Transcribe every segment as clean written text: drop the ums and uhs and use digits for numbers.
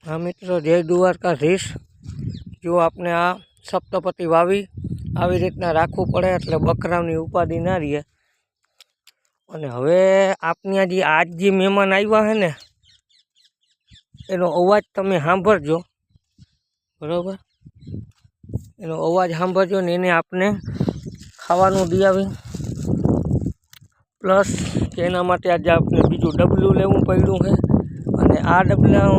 हाँ मित्रों, जय द्वारकाधीश। जो आपने आ सप्तपति वावी આવી રીતના રાખવું પડે એટલે બકરાની ઉપાધિ ના રહે। અને હવે આપની આજ જે મહેમાન આવ્યા હે ને એનો અવાજ તમે સાંભળજો, બરાબર? એનો અવાજ સાંભળજો ને એને આપણે ખાવાનું દી આવી, પ્લસ કે એના માટે આજે આપણે બીજું ડબલું લેવું પડ્યું છે। અને આ ડબલા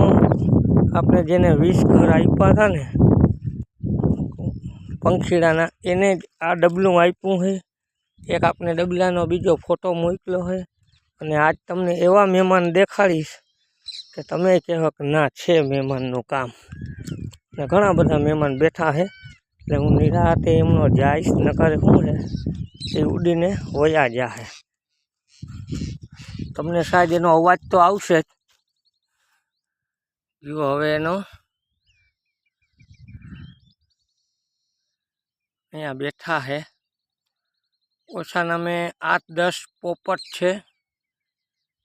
આપણે જેને 20 ઘર આપ્યા હતા ને પંખીડાના, એને જ આ ડબલું આપ્યું છે। એક આપણે ડબલાનો બીજો ફોટો મોકલ્યો છે। અને આજ તમને એવા મહેમાન દેખાડીશ કે તમે કહેવો કે ના છે મહેમાનનું કામ। ને ઘણા બધા મહેમાન બેઠા છે એટલે હું નિરાતે એમનો જઈશ, નકર શું છે એ ઉડીને વયા જાહે। તમને શાયદ એનો અવાજ તો આવશે જ। જો હવે એનો અહીંયા બેઠા છે, ઓછાના મેં 8-10 પોપટ છે,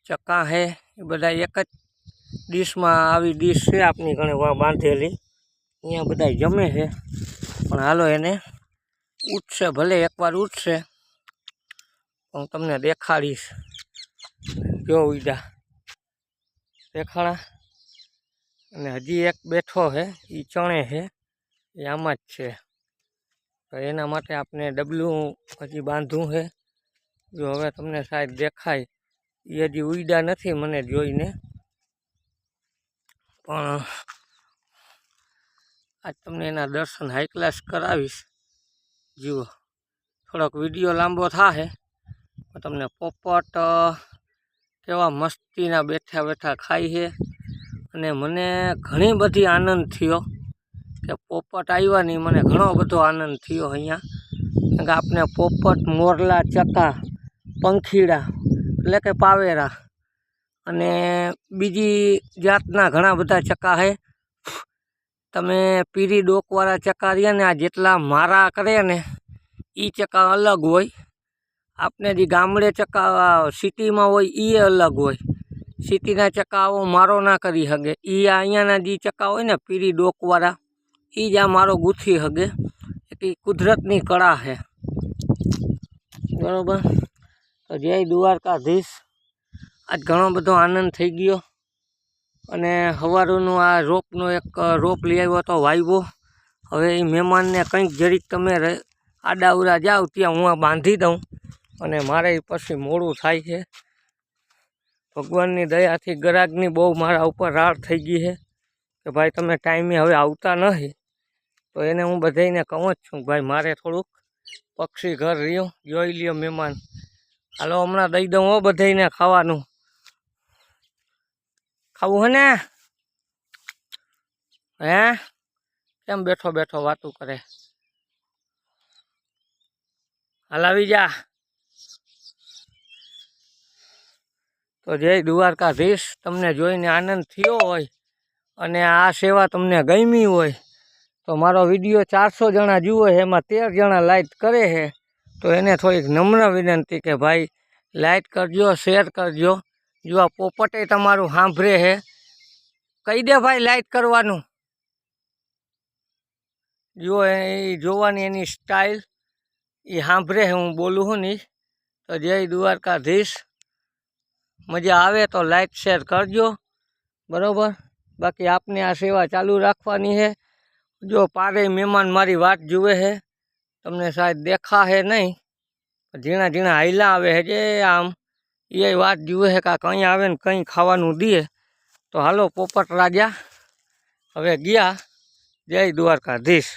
ચકા છે, એ બધા એક જ ડીશમાં આવી ડીશ છે આપની ઘણે બાંધેલી, અહીંયા બધા જમે છે। પણ હાલો એને ઉઠશે, ભલે એકવાર ઉઠશે હું તમને દેખાડીશ। જો ઉડા દેખાડા, અને હજી એક બેઠો છે એ ચણે છે, એ આમાં જ છે। તો એના માટે આપણે ડબલું હજી બાંધવું છે। જો હવે તમને શાયદ દેખાય, એ હજી ઉડ્યા નથી મને જોઈને, પણ આજ તમને એના દર્શન હાઈ ક્લાસ કરાવીશ। જુઓ, થોડોક વિડીયો લાંબો થશે પણ તમને પોપટ કેવા મસ્તીના બેઠા બેઠા ખાય છે। અને મને ઘણી બધી આનંદ થયો કે પોપટ આવ્યા નહીં, મને ઘણો બધો આનંદ થયો અહીંયા। કારણ કે આપણે પોપટ, મોરલા, ચકા, પંખીડા એટલે કે પાવેરા અને બીજી જાતના ઘણા બધા ચકા છે। તમે પીરી ડોકવાળા ચકા રહ્યા ને, આ જેટલા મારા કરે ને એ ચકા અલગ હોય। આપણે જે ગામડે ચકા સિટીમાં હોય એ અલગ હોય। સિટીના ચકા આવો મારો ના કરી શકે, એ અહીંયાના જે ચકા હોય ને પીરી ડોકવાળા એ જ આ મારો ગૂંથી શકે। એ કુદરતની કળા છે, બરાબર? તો જય દ્વારકાધીશ। આજ ઘણો બધો આનંદ થઈ ગયો। અને સવારનું આ રોપનો એક રોપ લઈ આવ્યો તો વાવ્યો। હવે એ મહેમાનને કંઈક જરીક તમે આડાવડા જાઓ ત્યાં હું આ બાંધી દઉં, અને મારે પછી મોડું થાય છે। ભગવાનની દયાથી ગ્રાહકની બહુ મારા ઉપર રાડ થઈ ગઈ છે કે ભાઈ તમે ટાઈમે હવે આવતા નથી। તો એને હું બધાને કહું જ છું ભાઈ મારે થોડુંક પક્ષી ઘર રહ્યું, જોઈ લ્યો મહેમાન। હાલો હમણાં દઈ દઉં હો બધાને ખાવાનું। ખાવું હે ને? હે કેમ બેઠો બેઠો વાતું કરે? હાલ આવી જા। તો જય દ્વારકાધીશ। તમને જોઈને આનંદ થયો હોય અને આ સેવા તમને ગમી હોય તો મારો વિડીયો 400 જણા જુએ છે, એમાં 13 જણા લાઈક કરે છે। તો એને થોડીક નમ્ર વિનંતી કે ભાઈ લાઈક કરજો, શેર કરજો। જો આ પોપટે તમારું સાંભળે છે, કહી દે ભાઈ લાઈક કરવાનું। જો એ જોવાની એની સ્ટાઇલ એ સાંભળે છે, હું બોલું છું ને। તો જય દ્વારકાધીશ। મજા આવે તો લાઈક શેર કરજો, બરાબર? બાકી આપને આ સેવા ચાલુ રાખવાની છે। જો પારે મહેમાન મારી વાત જુએ છે, તમને શાયદ દેખાશે નહીં, ઝીણા ઝીણા હાઈલા આવે છે જે આમ એ વાત જુએ છે કે કંઈ આવે ને કંઈ ખાવાનું દે। તો હાલો પોપટ રાજા હવે ગયા। જય દ્વારકાધીશ।